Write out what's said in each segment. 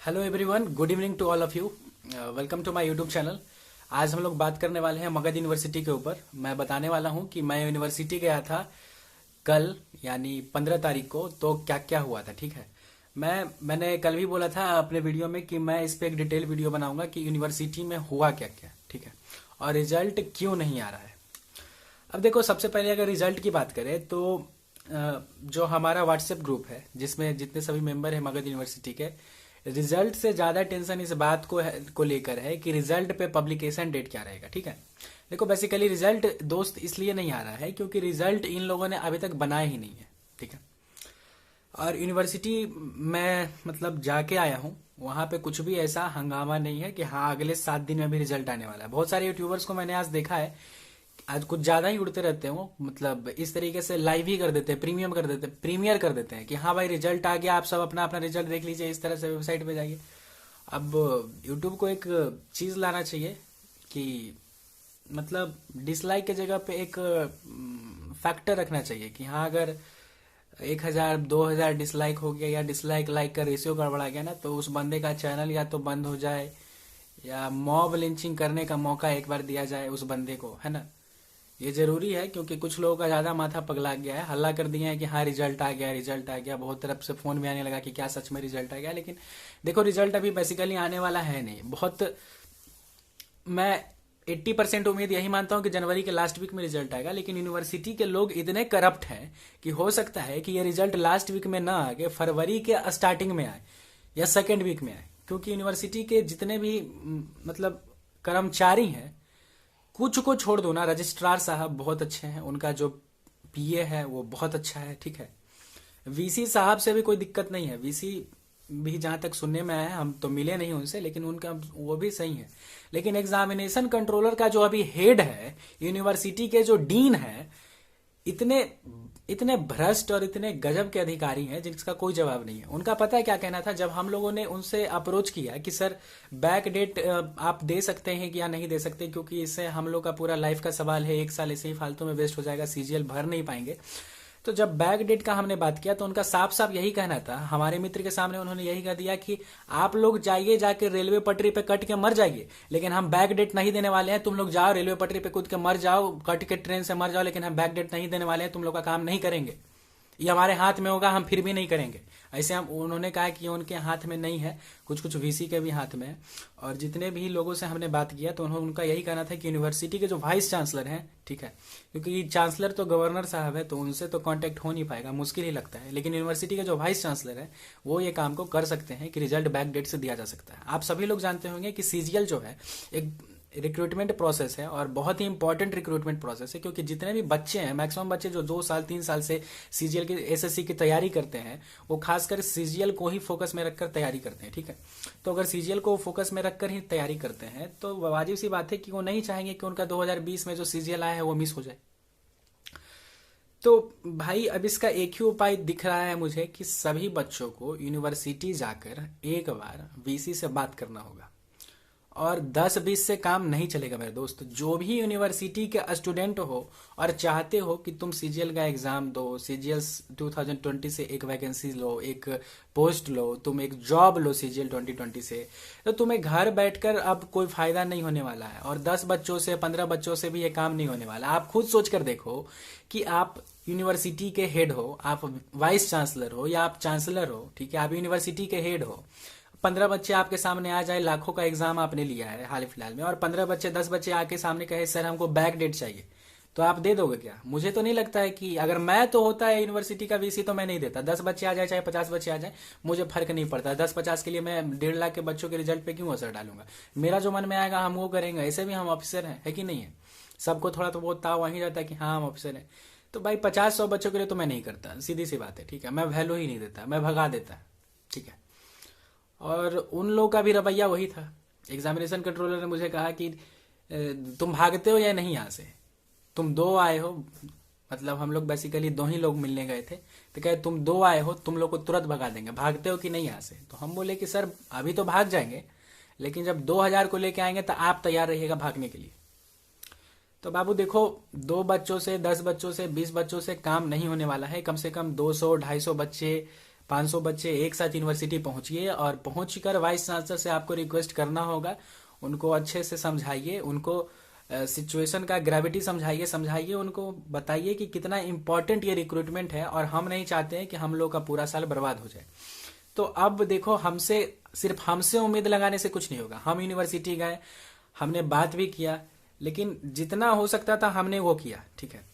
Hello everyone, good evening to all of you. Welcome to my YouTube channel. आज हम लोग बात करने वाले हैं मगध यूनिवर्सिटी के ऊपर। मैं बताने वाला हूं कि मैं यूनिवर्सिटी गया था कल, यानी 15 तारीख को। तो क्या क्या हुआ था, ठीक है। मैंने कल भी बोला था अपने वीडियो में कि मैं इस पे एक डिटेल वीडियो बनाऊंगा कि यूनिवर्सिटी में हुआ क्या क्या, ठीक है, और रिजल्ट क्यों नहीं आ रहा है। अब देखो, सबसे पहले अगर रिजल्ट की बात करें तो जो हमारा व्हाट्सएप ग्रुप है जिसमें जितने सभी मेंबर हैं मगध यूनिवर्सिटी के, रिजल्ट से ज्यादा टेंशन इस बात को लेकर है कि रिजल्ट पे पब्लिकेशन डेट क्या रहेगा, ठीक है। देखो, बेसिकली रिजल्ट दोस्त इसलिए नहीं आ रहा है क्योंकि रिजल्ट इन लोगों ने अभी तक बनाया ही नहीं है, ठीक है। और यूनिवर्सिटी मैं मतलब जाके आया हूँ, वहां पे कुछ भी ऐसा हंगामा नहीं है कि हाँ अगले 7 दिन में भी रिजल्ट आने वाला है। बहुत सारे यूट्यूबर्स को मैंने आज देखा है, आज कुछ ज्यादा ही उड़ते रहते हैं वो, मतलब इस तरीके से लाइव ही कर देते हैं, प्रीमियर कर देते हैं कि हाँ भाई रिजल्ट आ गया, आप सब अपना अपना रिजल्ट देख लीजिए, इस तरह से वेबसाइट पे जाइए। अब यूट्यूब को एक चीज लाना चाहिए कि मतलब डिसलाइक के जगह पे एक फैक्टर रखना चाहिए कि हाँ अगर 1000 2000 डिसलाइक हो गया या डिसलाइक लाइक का रेशियो गड़बड़ा गया ना, तो उस बंदे का चैनल या तो बंद हो जाए या मॉब लिंचिंग करने का मौका एक बार दिया जाए उस बंदे को, है ना। ये जरूरी है क्योंकि कुछ लोगों का ज्यादा माथा पगला गया है, हल्ला कर दिया है कि हाँ रिजल्ट आ गया, रिजल्ट आ गया। बहुत तरफ से फोन भी आने लगा कि क्या सच में रिजल्ट आ गया, लेकिन देखो रिजल्ट अभी बेसिकली आने वाला है नहीं। बहुत मैं 80% उम्मीद यही मानता हूं कि जनवरी के लास्ट वीक में रिजल्ट आएगा, लेकिन यूनिवर्सिटी के लोग इतने करप्ट हैं कि हो सकता है कि ये रिजल्ट लास्ट वीक में ना आके फरवरी के स्टार्टिंग में आए या सेकेंड वीक में आए। क्योंकि यूनिवर्सिटी के जितने भी मतलब कर्मचारी हैं, कुछ को छोड़ दो ना, रजिस्ट्रार साहब बहुत अच्छे हैं, उनका जो पीए है वो बहुत अच्छा है, ठीक है। वीसी साहब से भी कोई दिक्कत नहीं है, वीसी भी जहां तक सुनने में आया है, हम तो मिले नहीं उनसे, लेकिन उनका वो भी सही है। लेकिन एग्जामिनेशन कंट्रोलर का जो अभी हेड है, यूनिवर्सिटी के जो डीन है, इतने इतने भ्रष्ट और इतने गजब के अधिकारी हैं जिसका कोई जवाब नहीं है। उनका पता है क्या कहना था जब हम लोगों ने उनसे अप्रोच किया कि सर बैक डेट आप दे सकते हैं कि या नहीं दे सकते, क्योंकि इससे हम लोग का पूरा लाइफ का सवाल है, एक साल ऐसे ही फालतू में वेस्ट हो जाएगा, सीजीएल भर नहीं पाएंगे। तो जब बैक डेट का हमने बात किया तो उनका साफ साफ यही कहना था, हमारे मित्र के सामने उन्होंने यही कह दिया कि आप लोग जाइए, जाके रेलवे पटरी पे कट के मर जाइए, लेकिन हम बैक डेट नहीं देने वाले हैं। तुम लोग जाओ रेलवे पटरी पे कूद के मर जाओ, कट के ट्रेन से मर जाओ, लेकिन हम बैक डेट नहीं देने वाले हैं, तुम लोग का काम नहीं करेंगे, ये हमारे हाथ में होगा, हम फिर भी नहीं करेंगे। ऐसे हम उन्होंने कहा कि उनके हाथ में नहीं है, कुछ कुछ वीसी के भी हाथ में है। और जितने भी लोगों से हमने बात किया तो उन्होंने उनका यही कहना था कि यूनिवर्सिटी के जो वाइस चांसलर हैं, ठीक है, क्योंकि चांसलर तो गवर्नर साहब है तो उनसे तो कांटेक्ट हो नहीं पाएगा, मुश्किल ही लगता है, लेकिन यूनिवर्सिटी के जो वाइस चांसलर है वो ये काम को कर सकते हैं कि रिजल्ट बैक डेट से दिया जा सकता है। आप सभी लोग जानते होंगे कि सीजीएल जो है एक रिक्रूटमेंट प्रोसेस है और बहुत ही इंपॉर्टेंट रिक्रूटमेंट प्रोसेस है, क्योंकि जितने भी बच्चे हैं, मैक्सिमम बच्चे जो 2 साल 3 साल से सीजीएल की एसएससी की तैयारी करते हैं, वो खासकर सीजीएल को ही फोकस में रखकर तैयारी करते हैं, ठीक है। तो अगर सीजीएल को फोकस में रखकर ही तैयारी करते हैं तो वाजिब सी बात है कि वो नहीं चाहेंगे कि उनका 2020 में जो सीजीएल आया है वो मिस हो जाए। तो भाई अब इसका एक ही उपाय दिख रहा है मुझे कि सभी बच्चों को यूनिवर्सिटी जाकर एक बार वीसी से बात करना होगा। और 10-20 से काम नहीं चलेगा मेरे दोस्त। जो भी यूनिवर्सिटी के स्टूडेंट हो और चाहते हो कि तुम सीजीएल का एग्जाम दो, सीजीएल 2020 से एक वैकेंसी लो, एक पोस्ट लो, तुम एक जॉब लो सीजीएल 2020 से, तो तुम्हें घर बैठकर अब कोई फायदा नहीं होने वाला है। और 10 बच्चों से 15 बच्चों से भी ये काम नहीं होने वाला। आप खुद सोच कर देखो कि आप यूनिवर्सिटी के हेड हो, आप वाइस चांसलर हो या आप चांसलर हो, ठीक है, आप यूनिवर्सिटी के हेड हो। 15 बच्चे आपके सामने आ जाए, लाखों का एग्जाम आपने लिया है हाल फिलहाल में, और 15 बच्चे 10 बच्चे आके सामने कहे सर हमको बैक डेट चाहिए, तो आप दे दोगे क्या? मुझे तो नहीं लगता है कि, अगर मैं तो होता है यूनिवर्सिटी का वीसी तो मैं नहीं देता। 10 बच्चे आ जाए चाहे 50 बच्चे आ जाए, मुझे फर्क नहीं पड़ता। 10-50 के लिए मैं 1.5 लाख के बच्चों के रिजल्ट पे क्यों असर डालूंगा? मेरा जो मन में आएगा हम वो करेंगे। ऐसे भी हम ऑफिसर हैं, है कि नहीं है? सबको थोड़ा तो बहुत ताव वहीं रहता है कि हाँ हम ऑफिसर हैं। तो भाई 50-100 बच्चों के लिए तो मैं नहीं करता, सीधी सी बात है, ठीक है। मैं वैल्यू ही नहीं देता, मैं भगा देता, ठीक है। और उन लोगों का भी रवैया वही था। एग्जामिनेशन कंट्रोलर ने मुझे कहा कि तुम भागते हो या नहीं यहाँ से, तुम 2 आए हो, मतलब हम लोग बेसिकली 2 ही लोग मिलने गए थे, तो कहे तुम 2 आए हो, तुम लोग को तुरंत भगा देंगे, भागते हो कि नहीं यहाँ से? तो हम बोले कि सर अभी तो भाग जाएंगे, लेकिन जब 2000 को लेके आएंगे तो आप तैयार रहिएगा भागने के लिए। तो बाबू देखो, 2 बच्चों से 10 बच्चों से 20 बच्चों से काम नहीं होने वाला है। कम से कम 200-250 बच्चे 500 बच्चे एक साथ यूनिवर्सिटी पहुंचिए और पहुंचकर वाइस चांसलर से आपको रिक्वेस्ट करना होगा। उनको अच्छे से समझाइए, उनको सिचुएशन का ग्रेविटी समझाइए उनको, बताइए कि कितना इंपॉर्टेंट ये रिक्रूटमेंट है और हम नहीं चाहते हैं कि हम लोग का पूरा साल बर्बाद हो जाए। तो अब देखो, सिर्फ हमसे उम्मीद लगाने से कुछ नहीं होगा। हम यूनिवर्सिटी गए, हमने बात भी किया, लेकिन जितना हो सकता था हमने वो किया, ठीक है।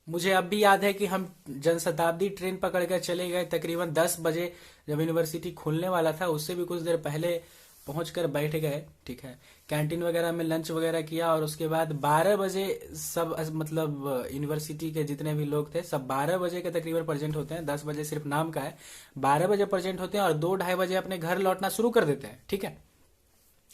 मुझे अब भी याद है कि हम जनशताब्दी ट्रेन पकड़ कर चले गए तकरीबन 10 बजे, जब यूनिवर्सिटी खुलने वाला था उससे भी कुछ देर पहले पहुंचकर बैठ गए, ठीक है। कैंटीन वगैरह में लंच वगैरह किया और उसके बाद 12 बजे सब, मतलब यूनिवर्सिटी के जितने भी लोग थे सब 12 बजे के तकरीबन प्रेजेंट होते हैं। 10 बजे सिर्फ नाम का है, 12 बजे प्रेजेंट होते हैं और 2-2:30 बजे अपने घर लौटना शुरू कर देते हैं, ठीक है।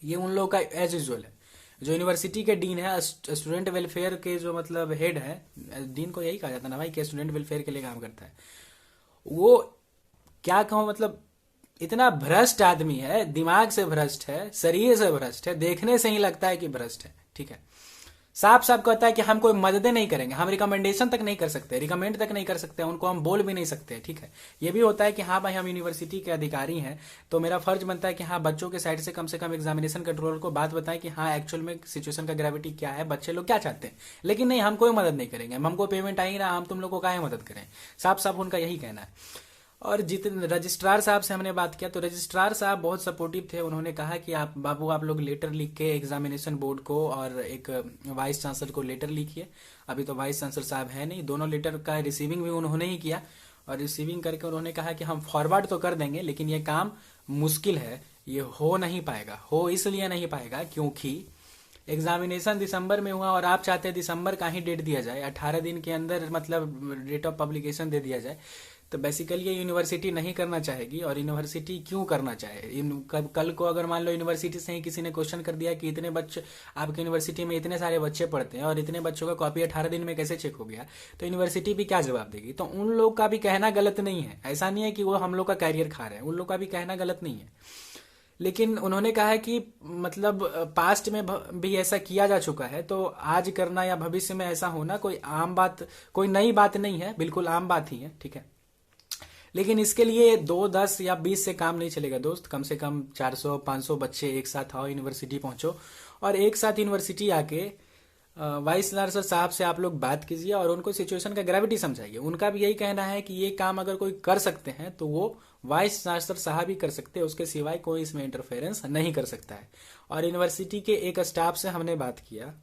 ये उन लोगों का एज यूजल है। जो यूनिवर्सिटी के डीन है, स्टूडेंट वेलफेयर के जो मतलब हेड है, डीन को यही कहा जाता है ना भाई कि स्टूडेंट वेलफेयर के लिए काम करता है, वो क्या कहूँ, मतलब इतना भ्रष्ट आदमी है, दिमाग से भ्रष्ट है, शरीर से भ्रष्ट है, देखने से ही लगता है कि भ्रष्ट है, ठीक है। साफ साफ कहता है कि हम कोई मददें नहीं करेंगे, हम रिकमेंडेशन तक नहीं कर सकते, रिकमेंड तक नहीं कर सकते, उनको हम बोल भी नहीं सकते, ठीक है। ये भी होता है कि हाँ भाई हम यूनिवर्सिटी के अधिकारी हैं, तो मेरा फर्ज बनता है कि हाँ बच्चों के साइड से कम एग्जामिनेशन कंट्रोलर को बात बताएं कि हाँ एक्चुअल में सिचुएशन का ग्रेविटी क्या है, बच्चे लोग क्या चाहते हैं। लेकिन नहीं, हम कोई मदद नहीं करेंगे, हमको पेमेंट आई ना, हम तुम लोग को काहे मदद करें। साफ साफ उनका यही कहना है। और जितने रजिस्ट्रार साहब से हमने बात किया तो रजिस्ट्रार साहब बहुत सपोर्टिव थे। उन्होंने कहा कि आप बाबू, आप लोग लेटर लिख के एग्जामिनेशन बोर्ड को और एक वाइस चांसलर को लेटर लिखिए। अभी तो वाइस चांसलर साहब है नहीं, दोनों लेटर का रिसीविंग भी उन्होंने ही किया और रिसीविंग करके उन्होंने कहा कि हम फॉरवर्ड तो कर देंगे, लेकिन ये काम मुश्किल है, ये हो नहीं पाएगा। हो इसलिए नहीं पाएगा क्योंकि एग्जामिनेशन दिसंबर में हुआ और आप चाहते हैं दिसंबर का ही डेट दिया जाए, 18 दिन के अंदर मतलब डेट ऑफ पब्लिकेशन दे दिया जाए। तो बेसिकली ये यूनिवर्सिटी नहीं करना चाहेगी। और यूनिवर्सिटी क्यों करना चाहे, कल को अगर मान लो यूनिवर्सिटी से ही किसी ने क्वेश्चन कर दिया कि इतने बच्चे आपकी यूनिवर्सिटी में इतने सारे बच्चे पढ़ते हैं और इतने बच्चों का कॉपी 18 दिन में कैसे चेक हो गया, तो यूनिवर्सिटी भी क्या जवाब देगी। तो उन लोग का भी कहना गलत नहीं है, ऐसा नहीं है कि वो हम लोग का कैरियर खा रहे हैं, उन लोग का भी कहना गलत नहीं है। लेकिन उन्होंने कहा है कि मतलब पास्ट में भी ऐसा किया जा चुका है, तो आज करना या भविष्य में ऐसा होना कोई आम बात, कोई नई बात नहीं है, बिल्कुल आम बात ही है, ठीक है। लेकिन इसके लिए 2, 10 या 20 से काम नहीं चलेगा दोस्त। कम से कम 400-500 बच्चे एक साथ आओ, यूनिवर्सिटी पहुंचो और एक साथ यूनिवर्सिटी आके वाइस चांसलर साहब से आप लोग बात कीजिए और उनको सिचुएशन का ग्रेविटी समझाइए। उनका भी यही कहना है कि ये काम अगर कोई कर सकते हैं तो वो वाइस चांसलर साहब ही कर सकते हैं, उसके सिवाय कोई इसमें इंटरफेरेंस नहीं कर सकता है। और यूनिवर्सिटी के एक स्टाफ से हमने बात किया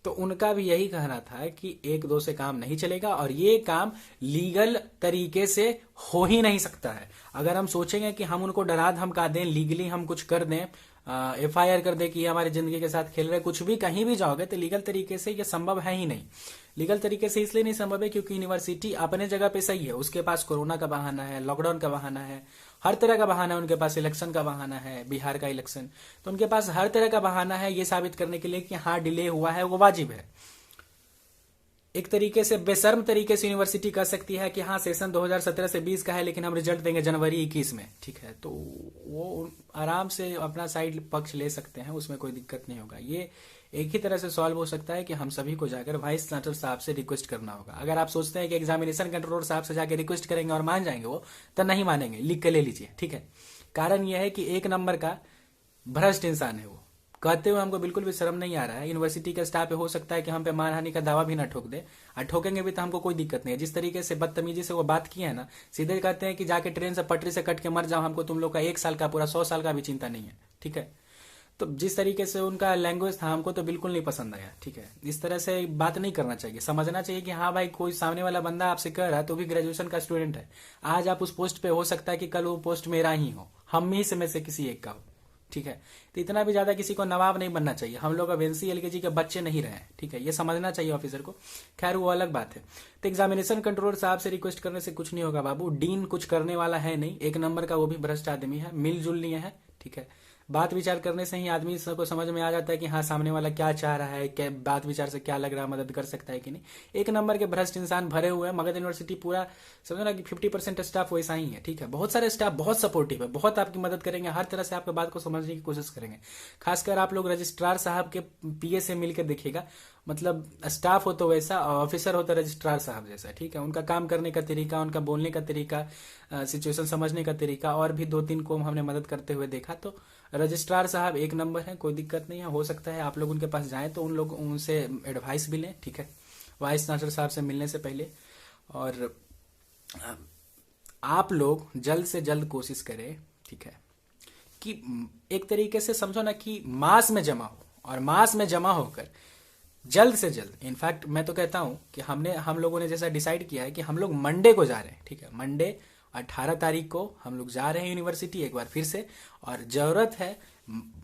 तो उनका भी यही कहना था कि 1-2 से काम नहीं चलेगा और ये काम लीगल तरीके से हो ही नहीं सकता है। अगर हम सोचेंगे कि हम उनको डरा धमका दें, लीगली हम कुछ कर दें, FIR कर दे कि ये हमारी जिंदगी के साथ खेल रहे, कुछ भी कहीं भी जाओगे तो लीगल तरीके से ये संभव है ही नहीं। लीगल तरीके से इसलिए नहीं संभव है क्योंकि यूनिवर्सिटी अपने जगह पे सही है, उसके पास कोरोना का बहाना है, लॉकडाउन का बहाना है, हर तरह का बहाना है, उनके पास इलेक्शन का बहाना है, बिहार का इलेक्शन, तो उनके पास हर तरह का बहाना है ये साबित करने के लिए कि हाँ डिले हुआ है, वो वाजिब है। एक तरीके से बेशर्म तरीके से यूनिवर्सिटी कह सकती है कि हाँ सेशन 2017 से 20 का है लेकिन हम रिजल्ट देंगे जनवरी 21 में, ठीक है। तो वो आराम से अपना साइड पक्ष ले सकते हैं, उसमें कोई दिक्कत नहीं होगा। ये एक ही तरह से सॉल्व हो सकता है कि हम सभी को जाकर वाइस चांसलर साहब से रिक्वेस्ट करना होगा। अगर आप सोचते हैं कि एग्जामिनेशन कंट्रोलर साहब से जाकर रिक्वेस्ट करेंगे और मान जाएंगे वो, तो नहीं मानेंगे, लिख के ले लीजिए, ठीक है। कारण यह है कि 1 नंबर का भ्रष्ट इंसान है वो। कहते हुए हमको बिल्कुल भी शर्म नहीं आ रहा है। यूनिवर्सिटी के स्टाफ पे हो सकता है कि हम पे मानहानि का दावा भी ना ठोक दे, और ठोकेंगे भी तो हमको कोई दिक्कत नहीं है। जिस तरीके से बदतमीजी से वो बात की है ना, सीधे कहते हैं कि जाके ट्रेन से पटरी से कट के मर जाओ, हमको तुम लोग का 1 साल का पूरा 100 साल का भी चिंता नहीं है, ठीक है। तो जिस तरीके से उनका लैंग्वेज था हमको तो बिल्कुल नहीं पसंद आया, ठीक है। इस तरह से बात नहीं करना चाहिए, समझना चाहिए कि हाँ भाई कोई सामने वाला बंदा आपसे कह रहा है तो भी ग्रेजुएशन का स्टूडेंट है। आज आप उस पोस्ट पे हो सकता है कि कल वो पोस्ट मेरा ही हो, हम ही से में से किसी एक का हो, ठीक है। तो इतना भी ज्यादा किसी को नवाब नहीं बनना चाहिए। हम लोग अब NC LKG के बच्चे नहीं रहे, ठीक है, ये समझना चाहिए ऑफिसर को। खैर वो अलग बात है। तो एग्जामिनेशन कंट्रोलर साहब से रिक्वेस्ट करने से कुछ नहीं होगा बाबू। डीन कुछ करने वाला है नहीं, 1 नंबर का वो भी भ्रष्ट आदमी है, मिलजुल लिए है, ठीक है। बात विचार करने से ही आदमी को समझ में आ जाता है कि हाँ सामने वाला क्या चाह रहा है, क्या बात विचार से क्या लग रहा है, मदद कर सकता है कि नहीं। एक नंबर के भ्रष्ट इंसान भरे हुए हैं मगध यूनिवर्सिटी, पूरा समझो ना कि 50% स्टाफ वैसा ही है, ठीक है। बहुत सारे स्टाफ बहुत सपोर्टिव है, बहुत आपकी मदद करेंगे, हर तरह से आपकी बात को समझने की कोशिश करेंगे। खासकर आप लोग रजिस्ट्रार साहब के पीए से मिलकर देखिएगा, मतलब स्टाफ हो तो वैसा, ऑफिसर हो तो रजिस्ट्रार साहब जैसा, ठीक है। उनका काम करने का तरीका, उनका बोलने का तरीका, सिचुएशन समझने का तरीका, और भी 2-3 को हमने मदद करते हुए देखा, तो रजिस्ट्रार साहब एक नंबर है, कोई दिक्कत नहीं है। हो सकता है आप लोग उनके पास जाएं तो उन लोग उनसे एडवाइस भी लें, ठीक है, वाइस चांसलर साहब से मिलने से पहले। और आप लोग जल्द से जल्द कोशिश करें, ठीक है, कि एक तरीके से समझो ना कि मास में जमा हो, और मास में जमा होकर जल्द से जल्द, इनफैक्ट मैं तो कहता हूं कि हम लोगों ने जैसा डिसाइड किया है कि हम लोग मंडे को जा रहे हैं, ठीक है, मंडे 18 तारीख को हम लोग जा रहे हैं यूनिवर्सिटी एक बार फिर से, और जरूरत है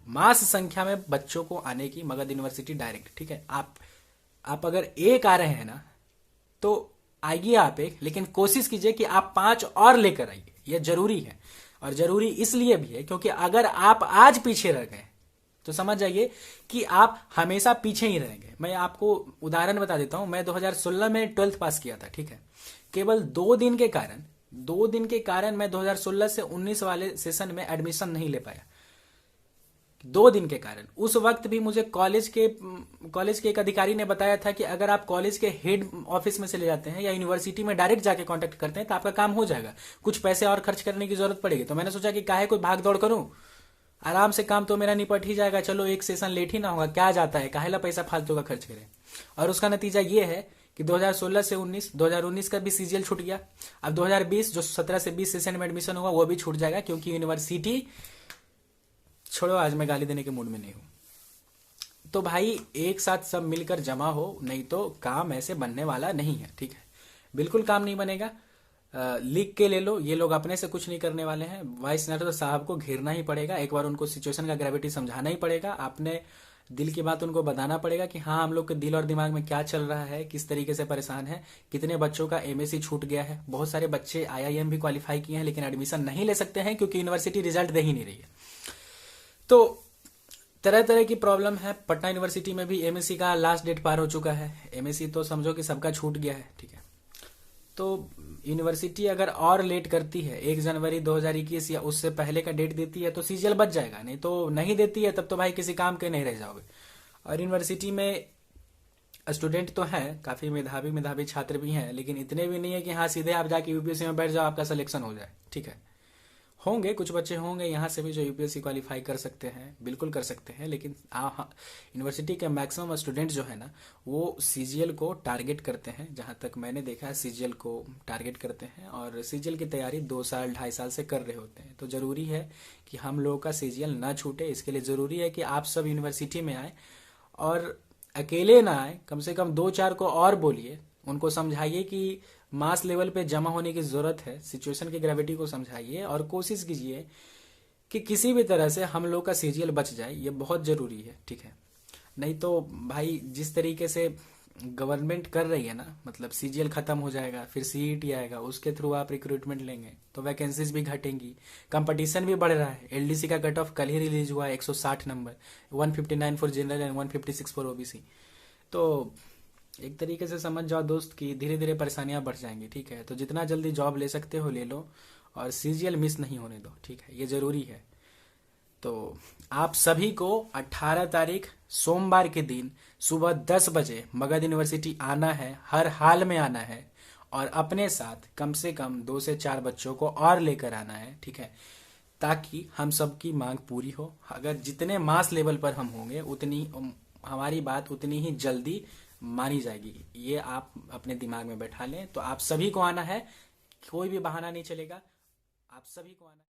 मास संख्या में बच्चों को आने की मगध यूनिवर्सिटी डायरेक्ट, ठीक है। आप अगर एक आ रहे हैं ना तो आइए आप एक, लेकिन कोशिश कीजिए कि आप 5 और लेकर आइए, यह जरूरी है। और जरूरी इसलिए भी है क्योंकि अगर आप आज पीछे रह गए तो समझ जाइए कि आप हमेशा पीछे ही रहेंगे। मैं आपको उदाहरण बता देता हूं, मैं 2016 में 12th पास किया था, ठीक है। केवल 2 दिन के कारण मैं 2016 से 19 वाले सेशन में एडमिशन नहीं ले पाया। 2 दिन के कारण। उस वक्त भी मुझे कॉलेज के एक अधिकारी ने बताया था कि अगर आप कॉलेज के हेड ऑफिस में चले जाते हैं या यूनिवर्सिटी में डायरेक्ट जाके कांटेक्ट करते हैं तो आपका काम हो जाएगा, कुछ पैसे और खर्च करने की जरूरत पड़ेगी। तो मैंने सोचा कि काहे कोई भाग दौड़ करूं, आराम से काम तो मेरा निपट ही जाएगा, चलो एक सेशन लेट ही ना होगा, क्या जाता है, काहेला पैसा फालतू का खर्च करें। और उसका नतीजा ये है कि 2016 से 2019 का भी सीजीएल छूट गया। अब 2020 जो 17 से 20 सेशन में एडमिशन होगा वो भी छूट जाएगा, क्योंकि यूनिवर्सिटी, छोड़ो आज मैं गाली देने के मूड में नहीं हूं। तो भाई एक साथ सब मिलकर जमा हो, नहीं तो काम ऐसे बनने वाला नहीं है, ठीक है, बिल्कुल काम नहीं बनेगा। लिख के ले लो, ये लोग अपने से कुछ नहीं करने वाले हैं। वाइस चांसलर साहब को घेरना ही पड़ेगा, एक बार उनको सिचुएशन का ग्रेविटी समझाना ही पड़ेगा, आपने दिल की बात उनको बताना पड़ेगा कि हाँ हम लोग के दिल और दिमाग में क्या चल रहा है, किस तरीके से परेशान है, कितने बच्चों का एमएससी छूट गया है। बहुत सारे बच्चे आईआईएम भी क्वालिफाई किए हैं लेकिन एडमिशन नहीं ले सकते हैं क्योंकि यूनिवर्सिटी रिजल्ट दे ही नहीं रही है। तो तरह तरह की प्रॉब्लम है। पटना यूनिवर्सिटी में भी एमएससी का लास्ट डेट पार हो चुका है, एमएससी तो समझो कि सबका छूट गया है, ठीक है। तो यूनिवर्सिटी अगर और लेट करती है, 1 जनवरी 2021 या उससे पहले का डेट देती है तो सीजीएल बच जाएगा, नहीं तो नहीं देती है तब तो भाई किसी काम के नहीं रह जाओगे। और यूनिवर्सिटी में स्टूडेंट तो हैं, काफी मेधावी छात्र भी हैं, लेकिन इतने भी नहीं है कि हाँ सीधे आप जाके यूपीएससी में बैठ जाओ आपका सिलेक्शन हो जाए, ठीक है। होंगे कुछ बच्चे होंगे यहाँ से भी जो यूपीएससी क्वालिफाई कर सकते हैं, बिल्कुल कर सकते हैं, लेकिन यूनिवर्सिटी के मैक्सिमम स्टूडेंट जो है ना वो सीजीएल को टारगेट करते हैं। जहाँ तक मैंने देखा है सीजीएल को टारगेट करते हैं, और सीजीएल की तैयारी 2 साल 2.5 साल से कर रहे होते हैं। तो जरूरी है कि हम लोगों का सीजीएल ना छूटे, इसके लिए जरूरी है कि आप सब यूनिवर्सिटी में आए, और अकेले ना आए, कम से कम 2-4 को और बोलिए, उनको समझाइए कि मास लेवल पे जमा होने की जरूरत है, सिचुएशन की ग्रेविटी को समझाइए, और कोशिश कीजिए कि किसी भी तरह से हम लोग का सीजीएल बच जाए, ये बहुत जरूरी है, ठीक है। नहीं तो भाई जिस तरीके से गवर्नमेंट कर रही है ना, मतलब सीजीएल खत्म हो जाएगा, फिर सीईटी आएगा, उसके थ्रू आप रिक्रूटमेंट लेंगे तो वैकेंसीज भी घटेंगी, कंपटीशन भी बढ़ रहा है। एलडीसी का कट ऑफ कल ही रिलीज हुआ है, 160 number, 159 for general and 156 for OBC. तो एक तरीके से समझ जाओ दोस्त कि धीरे धीरे परेशानियां बढ़ जाएंगी, ठीक है। तो जितना जल्दी जॉब ले सकते हो ले लो, और सीजीएल मिस नहीं होने दो, ठीक है, ये जरूरी है। तो आप सभी को 18 तारीख सोमवार के दिन सुबह 10 बजे मगध यूनिवर्सिटी आना है, हर हाल में आना है, और अपने साथ कम से कम 2 से 4 बच्चों को और लेकर आना है, ठीक है, ताकि हम सबकी मांग पूरी हो। अगर जितने मास लेवल पर हम होंगे उतनी हमारी बात उतनी ही जल्दी मानी जाएगी, ये आप अपने दिमाग में बैठा लें। तो आप सभी को आना है, कोई भी बहाना नहीं चलेगा, आप सभी को आना है।